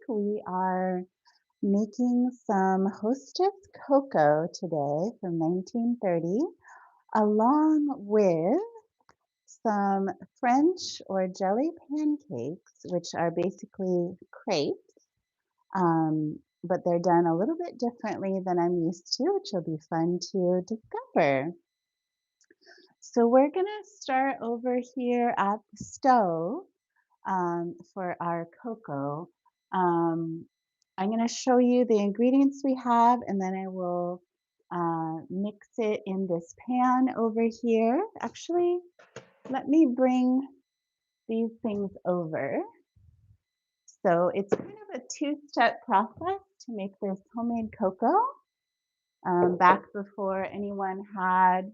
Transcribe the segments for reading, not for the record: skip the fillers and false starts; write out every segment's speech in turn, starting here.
We are making some Hostess cocoa today from 1930, along with some French or jelly pancakes, which are basically crepes, but they're done a little bit differently than I'm used to, which will be fun to discover. So we're going to start over here at the stove for our cocoa. Um, I'm going to show you the ingredients we have, and then I will mix it in this pan over here. Actually, let me bring these things over. So it's kind of a two-step process to make this homemade cocoa. Back before anyone had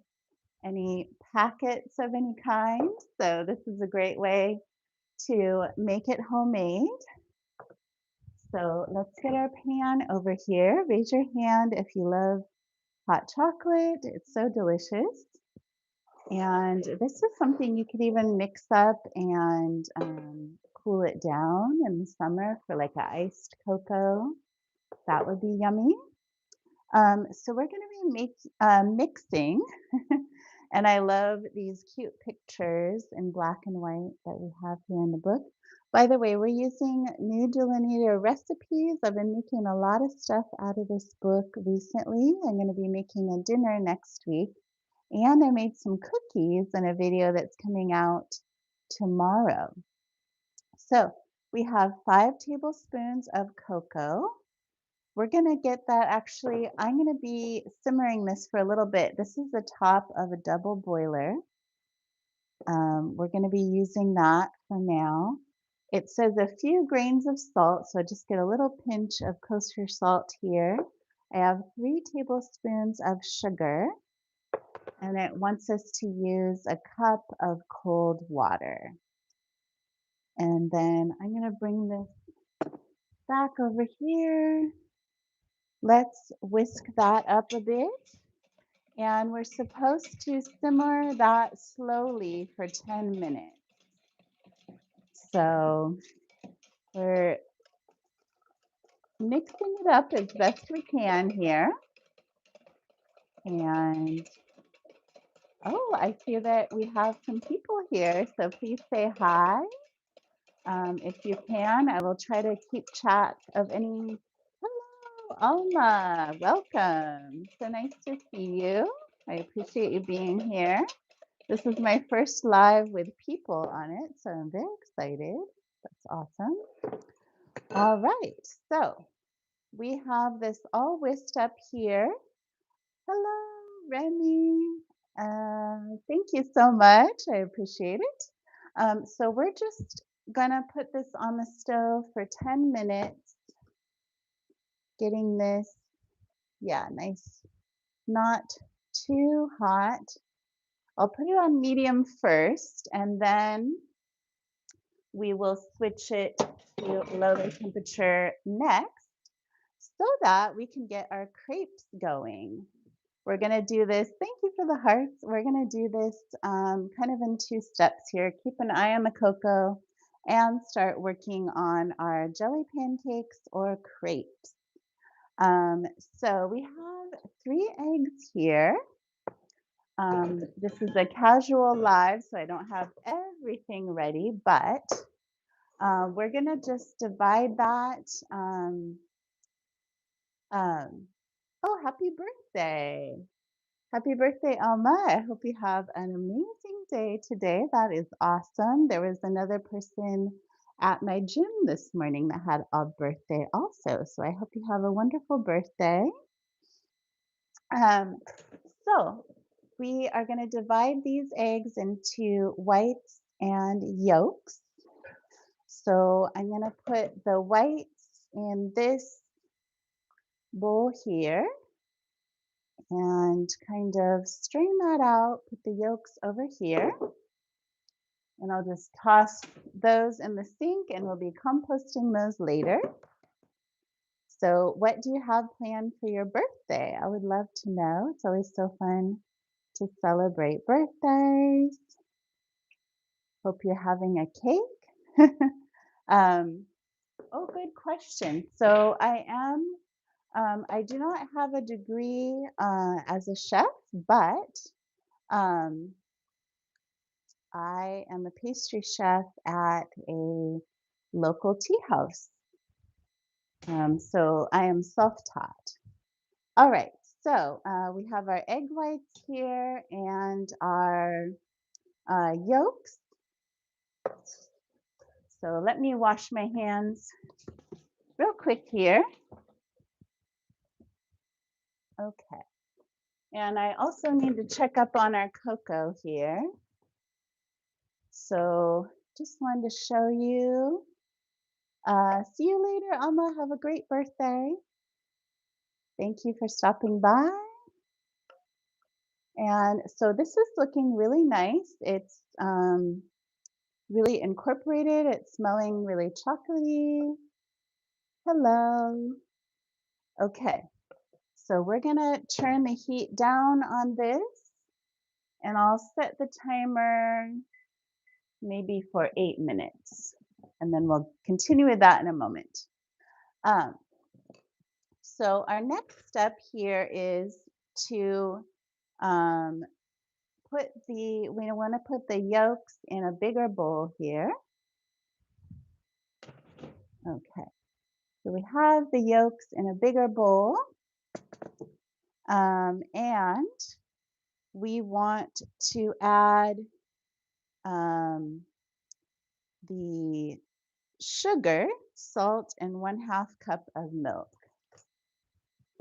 any packets of any kind. So this is a great way to make it homemade. So let's get our pan over here. Raise your hand if you love hot chocolate. It's so delicious. And this is something you could even mix up and cool it down in the summer for like an iced cocoa. That would be yummy. So we're going to be mixing, and I love these cute pictures in black and white that we have here in the book. By the way, we're using new delineator recipes. I've been making a lot of stuff out of this book recently. I'm going to be making a dinner next week, and I made some cookies in a video that's coming out tomorrow. So we have 5 tablespoons of cocoa. We're going to get that actually, I'm going to be simmering this for a little bit. This is the top of a double boiler. We're going to be using that for now. It says a few grains of salt, so just get a little pinch of kosher salt here. I have 3 tablespoons of sugar, and it wants us to use a cup of cold water. And then I'm going to bring this back over here. Let's whisk that up a bit. And we're supposed to simmer that slowly for 10 minutes. So we're mixing it up as best we can here. And oh, I see that we have some people here. So please say hi. If you can, I will try to keep track of any. Hello, Alma. Welcome. So nice to see you. I appreciate you being here. This is my first live with people on it, so I'm very excited. That's awesome. All right, so we have this all whisked up here. Hello, Remy. Thank you so much. I appreciate it. So we're just gonna put this on the stove for 10 minutes, getting this, yeah, nice, not too hot. I'll put it on medium first, and then we will switch it to lower temperature next so that we can get our crepes going. We're going to do this. Thank you for the hearts. We're going to do this kind of in 2 steps here. Keep an eye on the cocoa and start working on our jelly pancakes or crepes. So we have 3 eggs here. This is a casual live, so I don't have everything ready, but we're going to just divide that. Oh, happy birthday. Happy birthday, Alma. I hope you have an amazing day today. That is awesome. There was another person at my gym this morning that had a birthday also. So I hope you have a wonderful birthday. Um, so we are going to divide these eggs into whites and yolks. So I'm going to put the whites in this bowl here and kind of strain that out, put the yolks over here. And I'll just toss those in the sink and we'll be composting those later. So what do you have planned for your birthday? I would love to know. It's always so fun to celebrate birthdays. Hope you're having a cake. Oh, good question. So I do not have a degree as a chef, but um, I am a pastry chef at a local tea house. So I am self-taught. All right, so we have our egg whites here and our yolks. So let me wash my hands real quick here. Okay. And I also need to check up on our cocoa here. So just wanted to show you. See you later, Alma. Have a great birthday. Thank you for stopping by. And so this is looking really nice. It's really incorporated. It's smelling really chocolatey. Hello. Okay, so we're gonna turn the heat down on this and I'll set the timer maybe for 8 minutes. And then we'll continue with that in a moment. Um, so our next step here is to we want to put the yolks in a bigger bowl here. Okay, so we have the yolks in a bigger bowl, and we want to add the sugar, salt, and 1/2 cup of milk.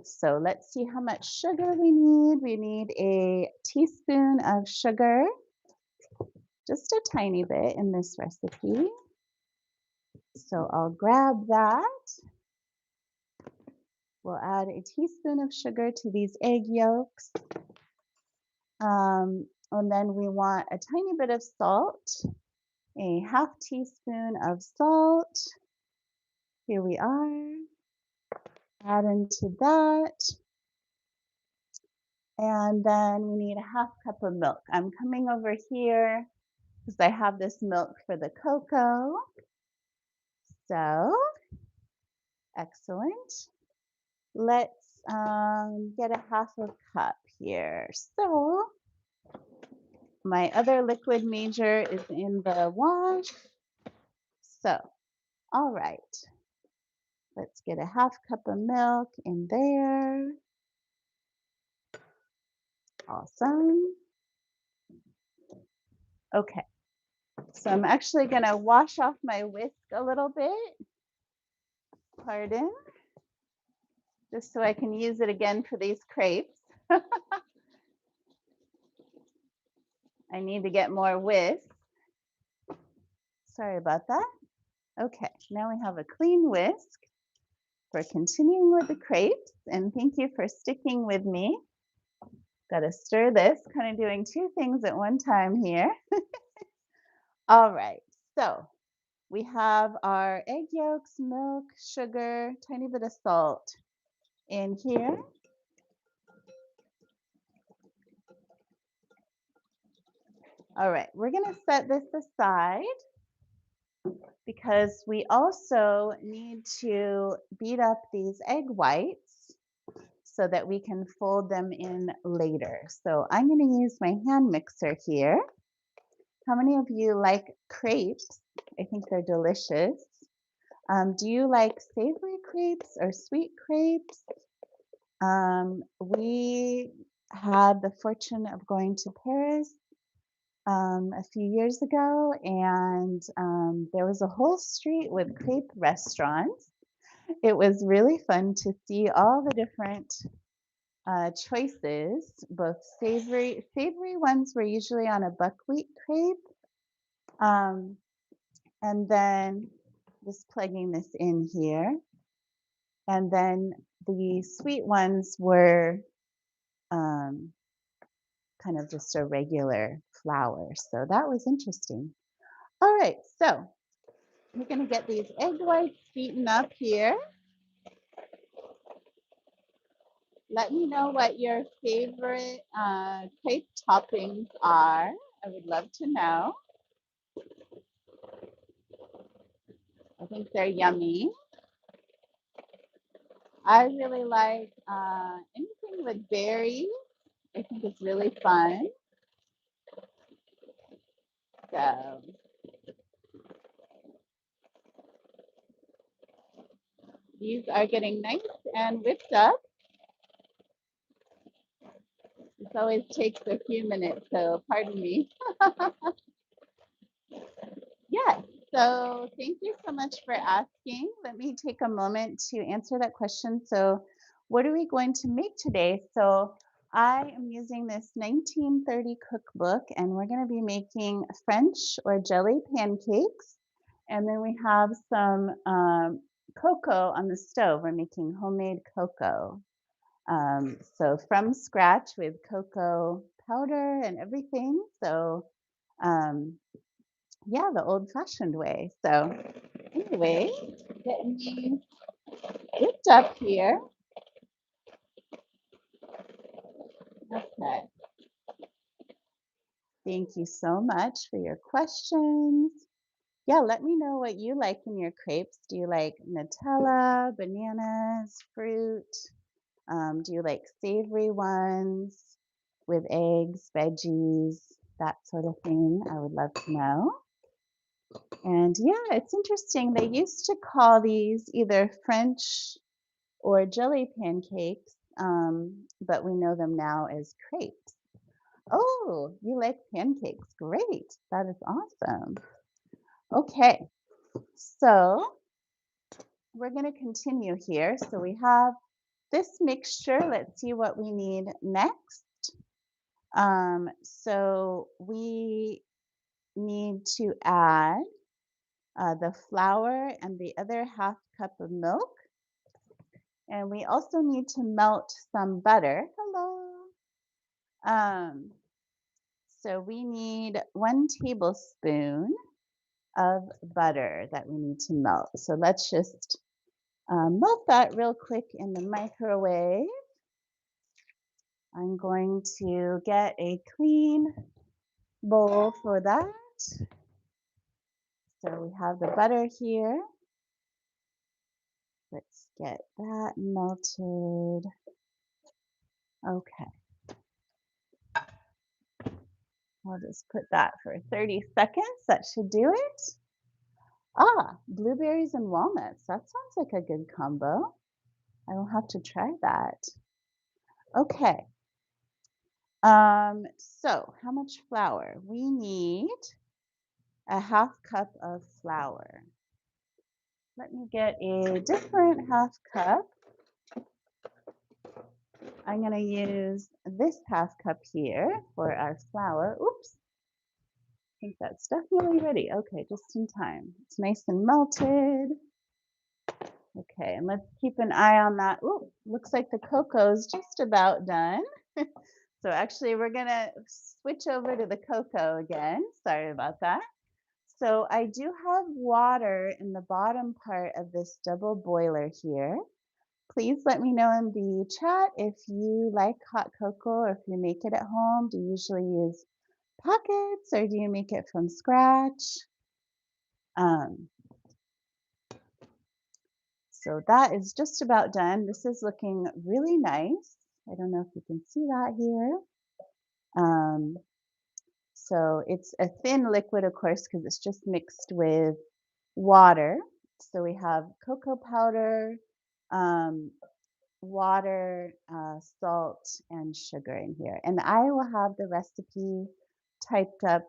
So let's see how much sugar we need. We need a teaspoon of sugar, just a tiny bit in this recipe. So I'll grab that. We'll add a teaspoon of sugar to these egg yolks. And then we want a tiny bit of salt, a 1/2 teaspoon of salt. Here we are. Add into that. And then we need a 1/2 cup of milk. I'm coming over here because I have this milk for the cocoa. So, excellent. Let's get a 1/2 cup here. So, my other liquid major is in the wash. So, all right. Let's get a 1/2 cup of milk in there. Awesome. Okay. So I'm actually going to wash off my whisk a little bit. Pardon. Just so I can use it again for these crepes. I need to get more whisk. Sorry about that. Okay, now we have a clean whisk for continuing with the crepes. And thank you for sticking with me. Got to stir this, kind of doing 2 things at one time here. All right, so we have our egg yolks, milk, sugar, tiny bit of salt in here. All right, we're going to set this aside because we also need to beat up these egg whites so that we can fold them in later. So I'm going to use my hand mixer here. How many of you like crepes? I think they're delicious. Do you like savory crepes or sweet crepes? We had the fortune of going to Paris a few years ago, and there was a whole street with crepe restaurants. It was really fun to see all the different choices, both savory ones were usually on a buckwheat crepe, and then just plugging this in here, and then the sweet ones were kind of just a regular flour. So that was interesting. All right, so we're going to get these egg whites beaten up here. Let me know what your favorite crepe toppings are. I would love to know. I think they're yummy. I really like anything with berries. I think it's really fun. So these are getting nice and whipped up. This always takes a few minutes, so pardon me. Yes. So thank you so much for asking. Let me take a moment to answer that question. So, what are we going to make today? So, I am using this 1930 cookbook, and we're going to be making French or jelly pancakes. And then we have some cocoa on the stove. We're making homemade cocoa. So, from scratch with cocoa powder and everything. So, um, yeah, the old-fashioned way. So anyway, getting these whipped up here. Okay. Thank you so much for your questions. Yeah, let me know what you like in your crepes. Do you like Nutella, bananas, fruit? Do you like savory ones with eggs, veggies, that sort of thing? I would love to know. And yeah, it's interesting. They used to call these either French or jelly pancakes, but we know them now as crepes. Oh, you like pancakes. Great. That is awesome. Okay, so we're going to continue here. So we have this mixture. Let's see what we need next. So we need to add the flour and the other half cup of milk. And we also need to melt some butter. Hello. Um, so we need 1 tablespoon of butter that we need to melt. So let's just melt that real quick in the microwave. I'm going to get a clean bowl for that. So we have the butter here. Let's get that melted. Okay, I'll just put that for 30 seconds. That should do it. Ah, blueberries and walnuts. That sounds like a good combo. I will have to try that. Okay. So how much flour? We need a half cup of flour. Let me get a different half cup. I'm going to use this half cup here for our flour. Oops. I think that's definitely ready. Okay, just in time. It's nice and melted. Okay, and let's keep an eye on that. Ooh, looks like the cocoa is just about done. So actually, we're gonna switch over to the cocoa again. Sorry about that. So I do have water in the bottom part of this double boiler here. Please let me know in the chat if you like hot cocoa or if you make it at home. Do you usually use packets or do you make it from scratch? Um, So that is just about done. This is looking really nice. I don't know if you can see that here. Um, so it's a thin liquid, of course, because it's just mixed with water. So we have cocoa powder, um, water, salt, and sugar in here. And I will have the recipe typed up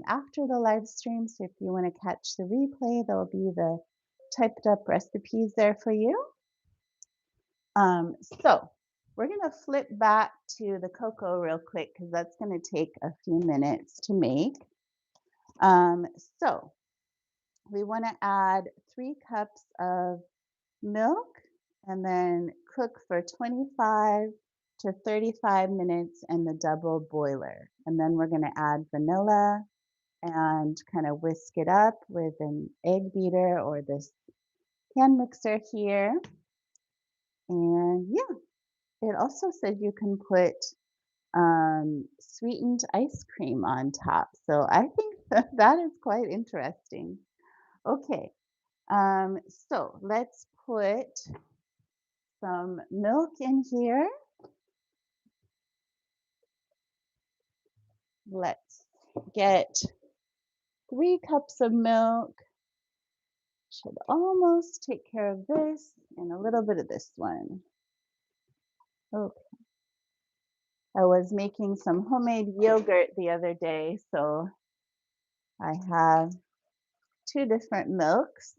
after the live stream. So if you want to catch the replay, there will be the typed up recipes there for you. So we're going to flip back to the cocoa real quick because that's going to take a few minutes to make. So we want to add 3 cups of milk and then cook for 25 to 35 minutes in the double boiler. And then we're going to add vanilla and kind of whisk it up with an egg beater or this hand mixer here. And yeah, it also said you can put sweetened ice cream on top. So I think that is quite interesting. Okay, So let's put some milk in here. Let's get 3 cups of milk. Should almost take care of this and a little bit of this one. Okay. I was making some homemade yogurt the other day, so I have 2 different milks.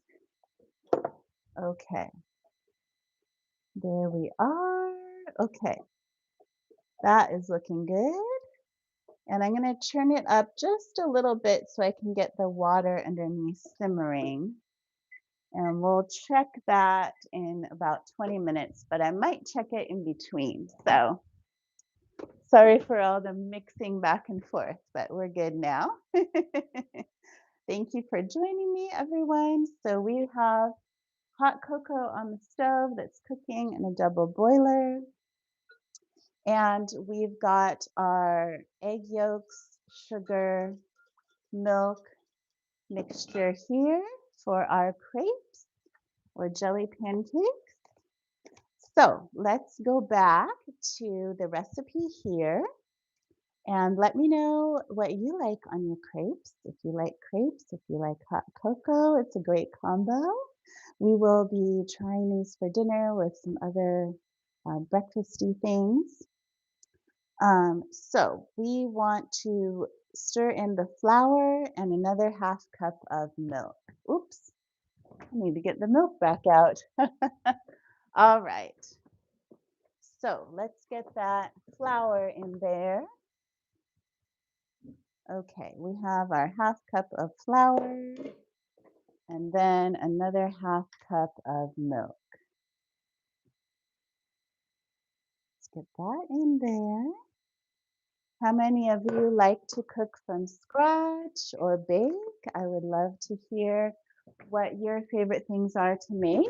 Okay. There we are. Okay. That is looking good. And I'm going to turn it up just a little bit so I can get the water underneath simmering. And we'll check that in about 20 minutes, but I might check it in between. So sorry for all the mixing back and forth, but we're good now. Thank you for joining me, everyone. So we have hot cocoa on the stove that's cooking in a double boiler. And we've got our egg yolks, sugar, milk mixture here for our crepes or jelly pancakes. So let's go back to the recipe here and let me know what you like on your crepes. If you like crepes, if you like hot cocoa, it's a great combo. We will be trying these for dinner with some other breakfasty things. So we want to stir in the flour and another half cup of milk. Oops, I need to get the milk back out. All right. So let's get that flour in there. Okay, we have our half cup of flour and then another half cup of milk. Let's get that in there. How many of you like to cook from scratch or bake? I would love to hear what your favorite things are to make.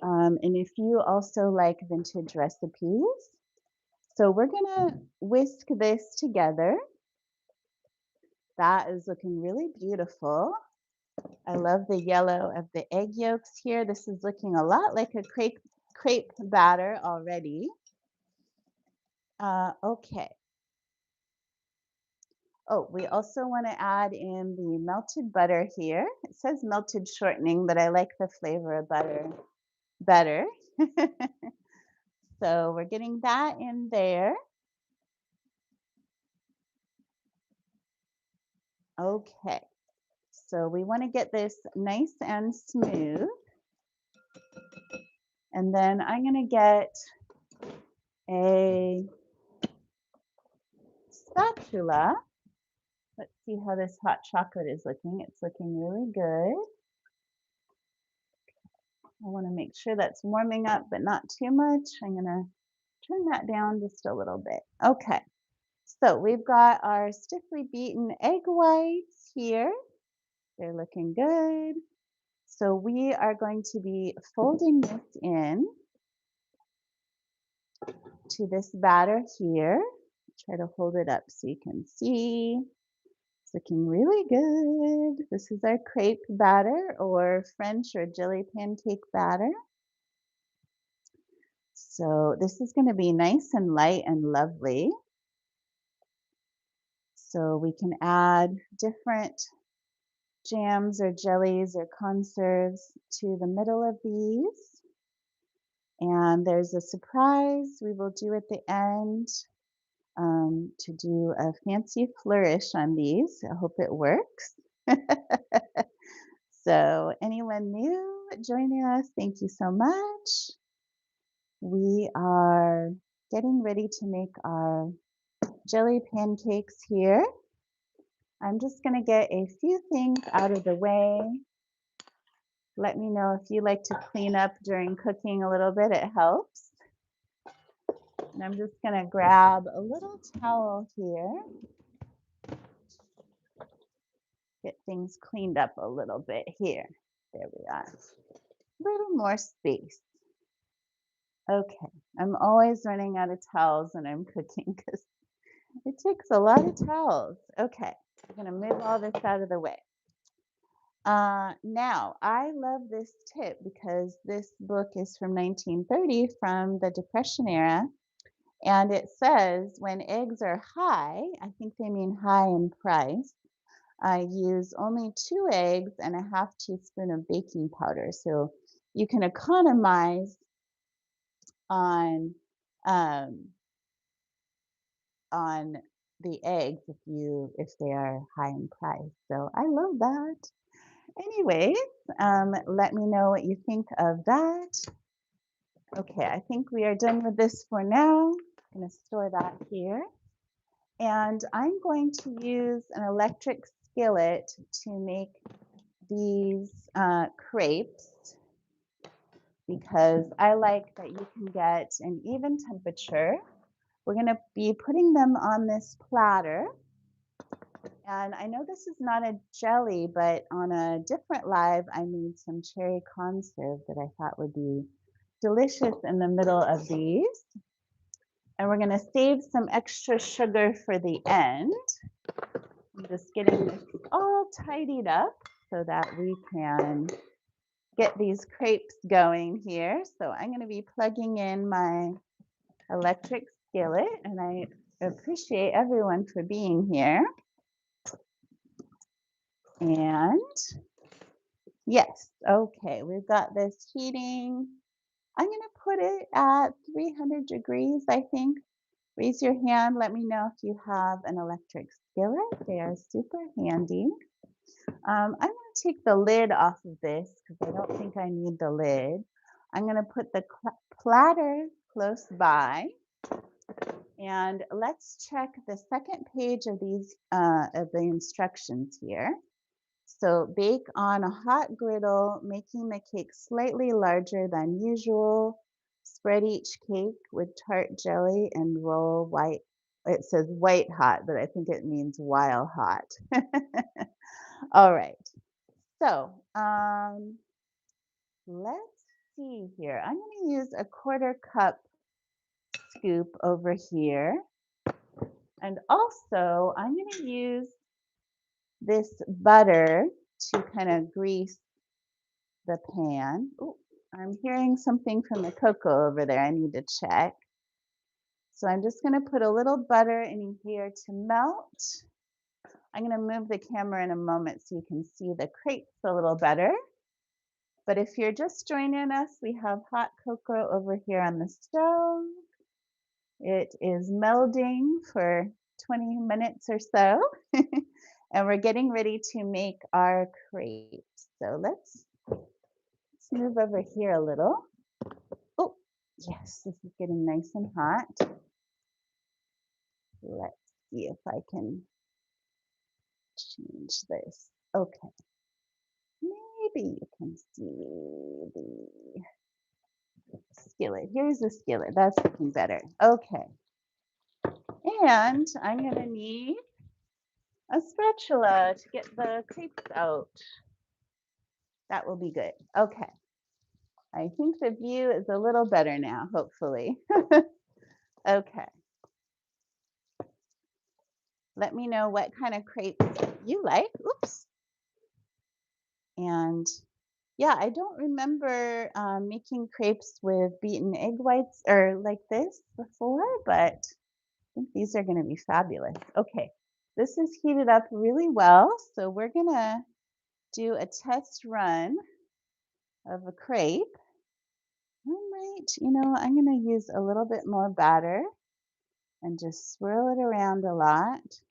And if you also like vintage recipes. So we're gonna whisk this together. That is looking really beautiful. I love the yellow of the egg yolks here. This is looking a lot like a crepe batter already. Okay. Oh, we also want to add in the melted butter here. It says melted shortening, but I like the flavor of butter better. So we're getting that in there. Okay. So we want to get this nice and smooth. And then I'm going to get a spatula. Let's see how this hot chocolate is looking. It's looking really good. I want to make sure that's warming up, but not too much. I'm going to turn that down just a little bit. Okay. So we've got our stiffly beaten egg whites here. They're looking good. So we are going to be folding this in to this batter here. Try to hold it up so you can see. It's looking really good. This is our crepe batter or French or jelly pancake batter. So this is going to be nice and light and lovely. So we can add different jams or jellies or conserves to the middle of these. And there's a surprise we will do at the end to do a fancy flourish on these. I hope it works. So anyone new joining us, thank you so much. We are getting ready to make our jelly pancakes here. I'm just going to get a few things out of the way. Let me know if you like to clean up during cooking a little bit, it helps. And I'm just going to grab a little towel here. Get things cleaned up a little bit here. There we are. A little more space. Okay, I'm always running out of towels when I'm cooking because it takes a lot of towels. Okay, I'm going to move all this out of the way. Now, I love this tip because this book is from 1930 from the Depression era. And it says when eggs are high, I think they mean high in price, I use only 2 eggs and a half teaspoon of baking powder. So you can economize on um, on the eggs if they are high in price. So I love that. Anyways, let me know what you think of that. Okay, I think we are done with this for now. I'm going to store that here. And I'm going to use an electric skillet to make these crepes because I like that you can get an even temperature. We're going to be putting them on this platter. And I know this is not a jelly, but on a different live, I made some cherry conserve that I thought would be delicious in the middle of these. And we're going to save some extra sugar for the end. I'm just getting this all tidied up so that we can get these crepes going here. So I'm going to be plugging in my electric skillet, and I appreciate everyone for being here. And yes, okay, we've got this heating. I'm going to put it at 300 degrees, I think. Raise your hand. Let me know if you have an electric skillet. They are super handy. I'm going to take the lid off of this because I don't think I need the lid. I'm going to put the platter close by. And let's check the second page of the instructions here. So bake on a hot griddle, making the cake slightly larger than usual. Spread each cake with tart jelly and roll white. It says white hot, but I think it means while hot. All right. So let's see here. I'm going to use a 1/4 cup scoop over here. And also, I'm going to use this butter to kind of grease the pan. Ooh, I'm hearing something from the cocoa over there. I need to check. So I'm just going to put a little butter in here to melt. I'm going to move the camera in a moment so you can see the crepes a little better. But if you're just joining us, we have hot cocoa over here on the stove. It is melding for 20 minutes or so. And we're getting ready to make our crepes. So let's move over here a little. Oh, yes, this is getting nice and hot. Let's see if I can change this. Okay. Maybe you can see the skillet. Here's the skillet. That's looking better. Okay. And I'm going to need a spatula to get the crepes out. That will be good. Okay. I think the view is a little better now, hopefully. Okay. Let me know what kind of crepes you like. Oops. And yeah, I don't remember making crepes with beaten egg whites or like this before, but I think these are going to be fabulous. Okay, this is heated up really well, so we're going to do a test run of a crepe. I'm going to use a little bit more batter and just swirl it around a lot. It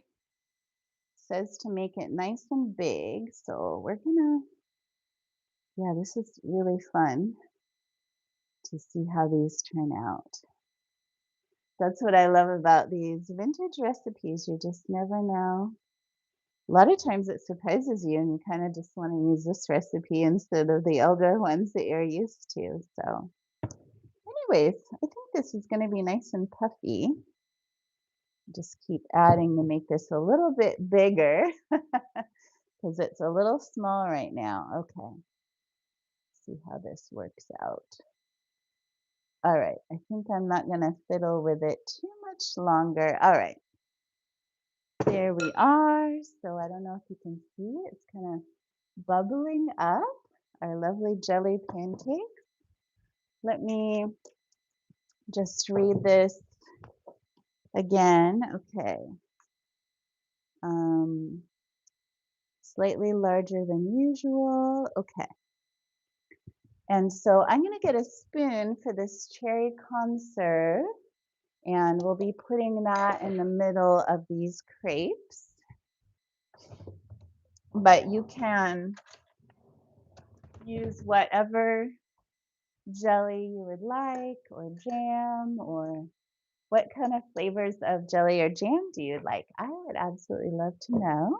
says to make it nice and big, so we're going to, yeah, this is really fun to see how these turn out. That's what I love about these vintage recipes. You just never know. A lot of times it surprises you and you kind of just want to use this recipe instead of the older ones that you're used to. So anyways, I think this is going to be nice and puffy. Just keep adding to make this a little bit bigger because it's a little small right now. Okay. See how this works out. All right. I think I'm not going to fiddle with it too much longer. All right. There we are. So I don't know if you can see it. It's kind of bubbling up, our lovely jelly pancakes. Let me just read this again. Okay. Um, Slightly larger than usual. Okay. And so I'm going to get a spoon for this cherry conserve, and we'll be putting that in the middle of these crepes. But you can use whatever jelly you would like, or jam, or what kind of flavors of jelly or jam do you like? I would absolutely love to know.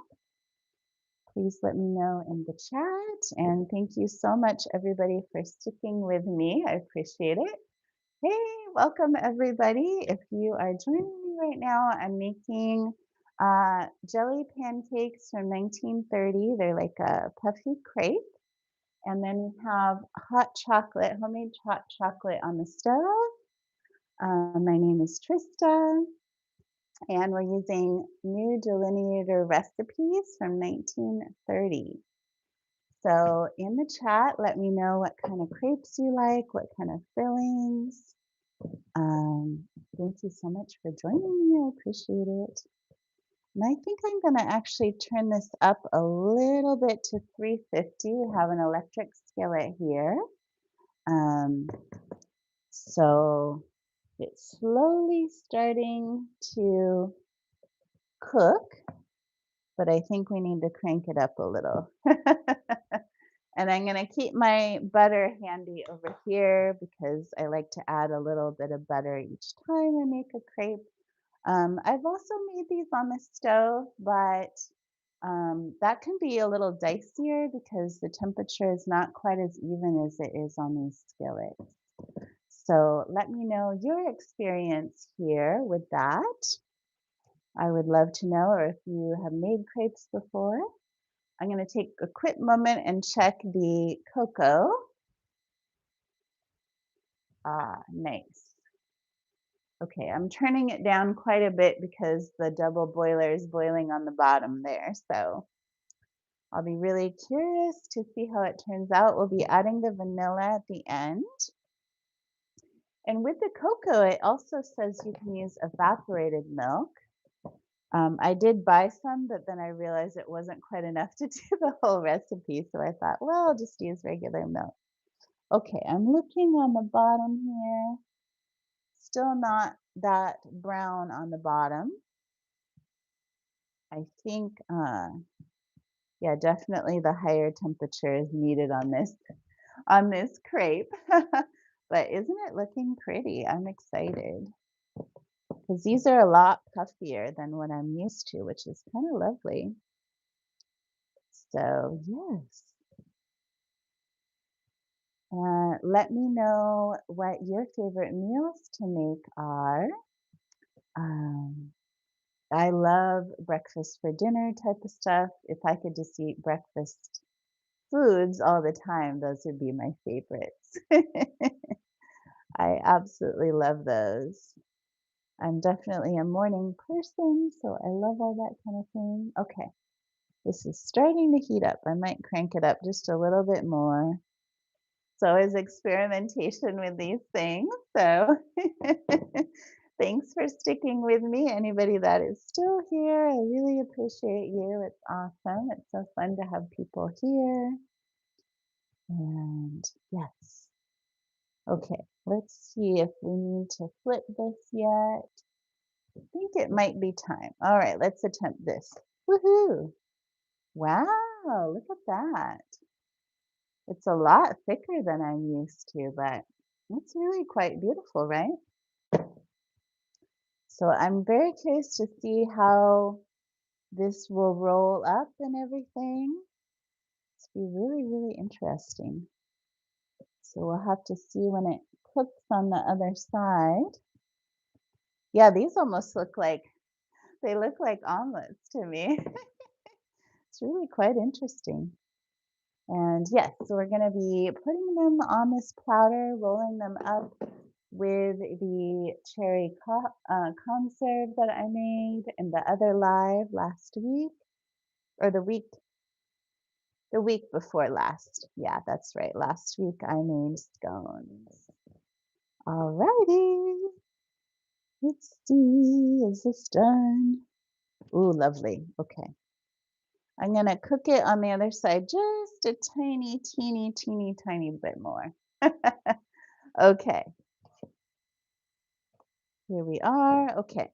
Please let me know in the chat. And thank you so much, everybody, for sticking with me. I appreciate it. Hey, welcome, everybody. If you are joining me right now, I'm making jelly pancakes from 1930. They're like a puffy crepe. And then we have hot chocolate, homemade hot chocolate on the stove. My name is Trista, and we're using new delineator recipes from 1930. So in the chat, let me know what kind of crepes you like, what kind of fillings. Thank you so much for joining me. I appreciate it. And I think I'm going to actually turn this up a little bit to 350. We have an electric skillet here. So it's slowly starting to cook, but I think we need to crank it up a little. And I'm going to keep my butter handy over here because I like to add a little bit of butter each time I make a crepe. I've also made these on the stove, but that can be a little dicier because the temperature is not quite as even as it is on these skillets. So let me know your experience here with that. I would love to know, or if you have made crepes before. I'm going to take a quick moment and check the cocoa. Ah, nice. Okay, I'm turning it down quite a bit because the double boiler is boiling on the bottom there. So I'll be really curious to see how it turns out. We'll be adding the vanilla at the end. And with the cocoa, it also says you can use evaporated milk. I did buy some, but then I realized it wasn't quite enough to do the whole recipe. So I thought, well, I'll just use regular milk. Okay, I'm looking on the bottom here. Still not that brown on the bottom. I think, yeah, definitely the higher temperature is needed on this crepe. But isn't it looking pretty? I'm excited because these are a lot puffier than what I'm used to, which is kind of lovely. So yes. Let me know what your favorite meals to make are. I love breakfast for dinner type of stuff. If I could just eat breakfast foods all the time, those would be my favorites. I absolutely love those. I'm definitely a morning person, so I love all that kind of thing. Okay, this is starting to heat up. I might crank it up just a little bit more. It's always experimentation with these things. So thanks for sticking with me. Anybody that is still here, I really appreciate you. It's awesome. It's so fun to have people here. And yes. Okay, let's see if we need to flip this yet. I think it might be time. All right, let's attempt this. Woohoo! Wow, look at that. It's a lot thicker than I'm used to, but it's really quite beautiful, right? So I'm very curious to see how this will roll up and everything. It's be really, really interesting. So we'll have to see when it cooks on the other side. Yeah, these almost look like they look like omelets to me. It's really quite interesting. And yes, so we're going to be putting them on this platter, rolling them up with the cherry conserve that I made and the other live last week, or the The week before last. Yeah, that's right. Last week I made scones. Alrighty. Let's see. Is this done? Ooh, lovely. Okay. I'm going to cook it on the other side just a tiny, teeny, tiny bit more. Okay. Here we are. Okay.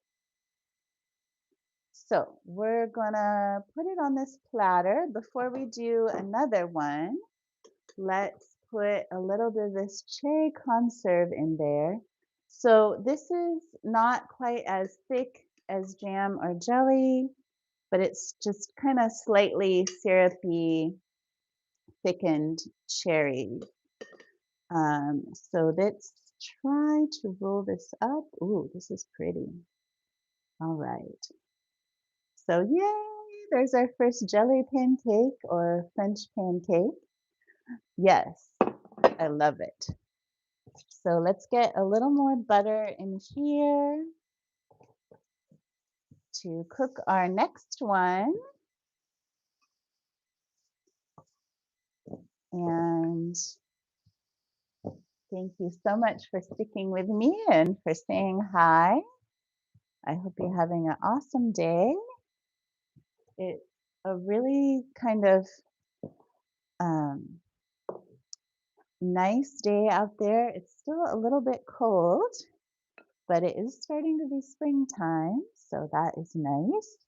So we're gonna put it on this platter. Before we do another one, let's put a little bit of this cherry conserve in there. So this is not quite as thick as jam or jelly, but it's just kind of slightly syrupy, thickened cherry. So let's try to roll this up. Ooh, this is pretty. All right. So yay, there's our first jelly pancake or French pancake. Yes, I love it. So let's get a little more butter in here to cook our next one. And thank you so much for sticking with me and for saying hi. I hope you're having an awesome day. It's a really kind of um, nice day out there. It's still a little bit cold, but it is starting to be springtime, so that is nice.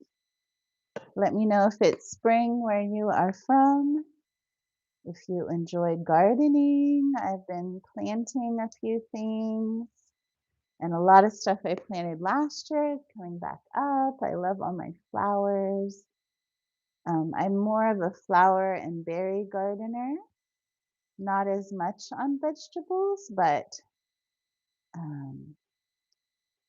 Let me know if it's spring where you are from. If you enjoy gardening, I've been planting a few things, and a lot of stuff I planted last year is coming back up. I love all my flowers. I'm more of a flower and berry gardener, not as much on vegetables, but um,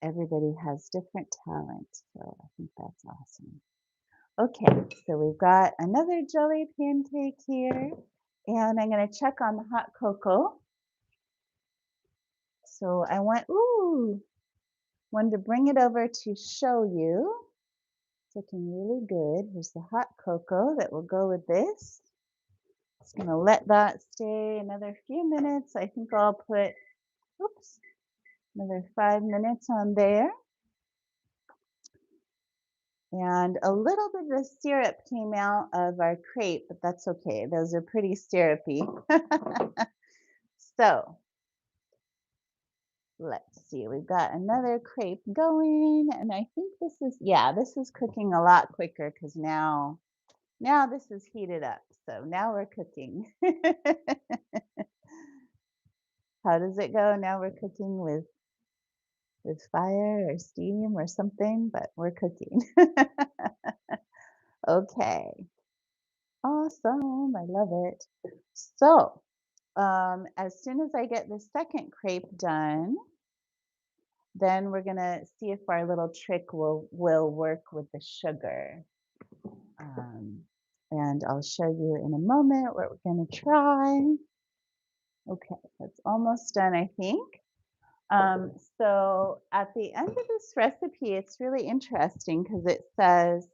everybody has different talents, so I think that's awesome. Okay, so we've got another jelly pancake here, and I'm going to check on the hot cocoa. So I wanted to bring it over to show you. It's looking really good. Here's the hot cocoa that will go with this. Just going to let that stay another few minutes. I think I'll put, another 5 minutes on there. And a little bit of the syrup came out of our crepe, but that's okay. Those are pretty syrupy. So let's see, we've got another crepe going, and I think this is cooking a lot quicker because now this is heated up. So now we're cooking. How does it go? Now we're cooking with fire or steam or something, but we're cooking. Okay. Awesome. I love it. So, as soon as I get the second crepe done, then we're gonna see if our little trick will work with the sugar. And I'll show you in a moment what we're gonna try. Okay, that's almost done, I think. So at the end of this recipe, it's really interesting because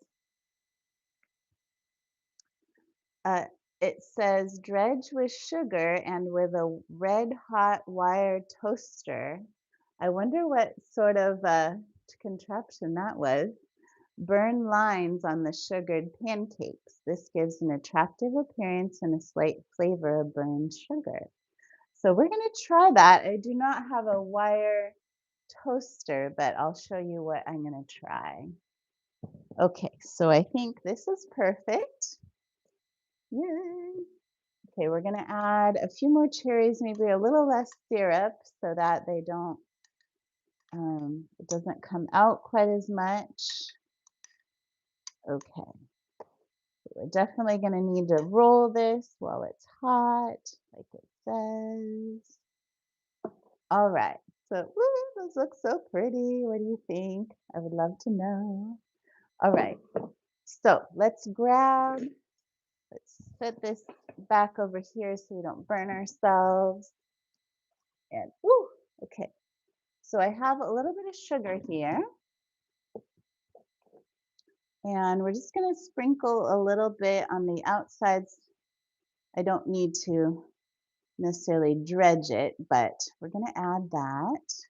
uh, it says dredge with sugar and with a red hot wire toaster. I wonder what sort of contraption that was. Burn lines on the sugared pancakes. This gives an attractive appearance and a slight flavor of burned sugar. So we're going to try that. I do not have a wire toaster, but I'll show you what I'm going to try. Okay, so I think this is perfect. Yay! Okay, we're going to add a few more cherries, maybe a little less syrup so that they don't, it doesn't come out quite as much. Okay, we're definitely going to need to roll this while it's hot, like it says. All right, so those look so pretty. What do you think? I would love to know. All right, so let's set this back over here so we don't burn ourselves. And okay. So I have a little bit of sugar here. And we're just going to sprinkle a little bit on the outsides I don't need to necessarily dredge it, but we're going to add that.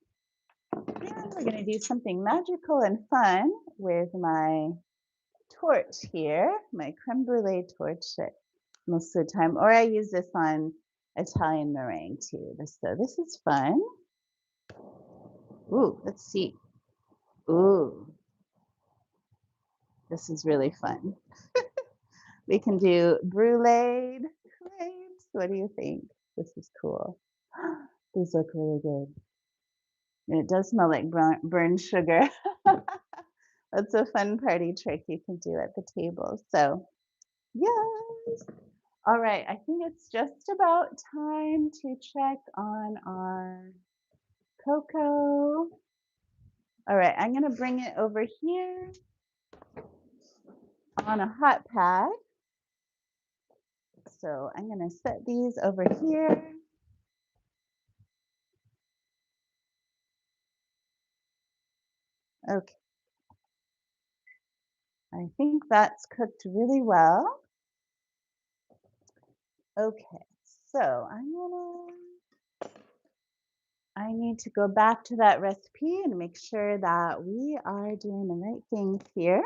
And we're going to do something magical and fun with my torch here, my creme brulee torch that most of the time, or I use this on Italian meringue too. So this is fun. Ooh, let's see. Ooh, this is really fun. We can do bruleed crepes. What do you think? This is cool. These look really good. And it does smell like burned sugar. That's a fun party trick you can do at the table. So, yes. All right, I think it's just about time to check on our cocoa. All right, I'm going to bring it over here on a hot pad. So I'm going to set these over here. Okay, I think that's cooked really well. Okay, so I need to go back to that recipe and make sure that we are doing the right things here.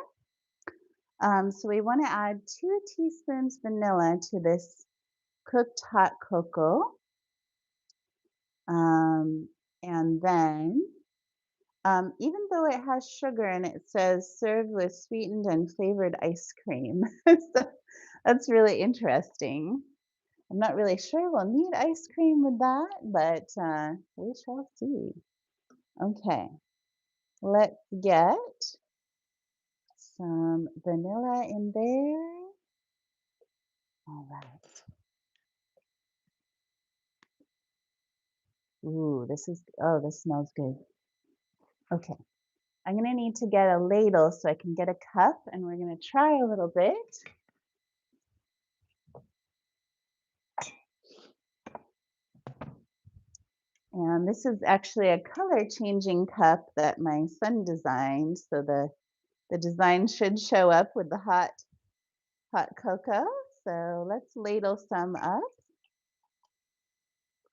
So we want to add 2 teaspoons vanilla to this cooked hot cocoa. And then, even though it has sugar and it says served with sweetened and flavored ice cream, so that's really interesting. I'm not really sure we'll need ice cream with that, but we shall see. Okay, let's get some vanilla in there. All right. Ooh, this smells good. Okay, I'm gonna need to get a ladle so I can get a cup and we're gonna try a little bit. And this is actually a color changing cup that my son designed. So the design should show up with the hot cocoa. So let's ladle some up.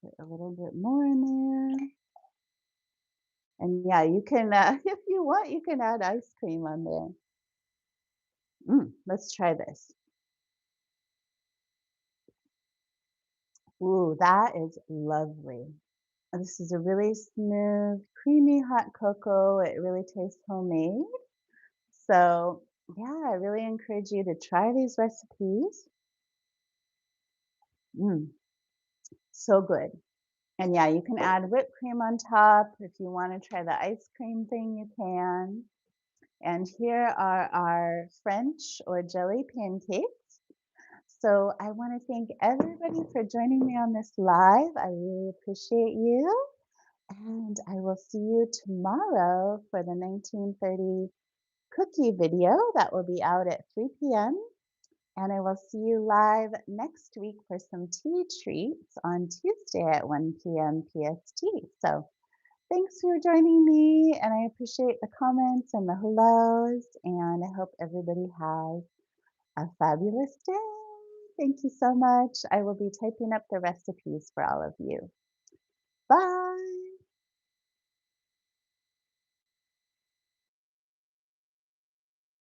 Put a little bit more in there. And yeah, you can, if you want, you can add ice cream on there. Let's try this. Ooh, that is lovely. This is a really smooth, creamy hot cocoa. It really tastes homemade. So, yeah, I really encourage you to try these recipes. Mm, so good. And yeah, you can add whipped cream on top. If you want to try the ice cream thing, you can. And here are our French or jelly pancakes. So I want to thank everybody for joining me on this live. I really appreciate you. And I will see you tomorrow for the 1930 cookie video that will be out at 3 p.m. And I will see you live next week for some tea treats on Tuesday at 1 p.m. PST. So thanks for joining me, and I appreciate the comments and the hellos, and I hope everybody has a fabulous day. Thank you so much. I will be typing up the recipes for all of you. Bye.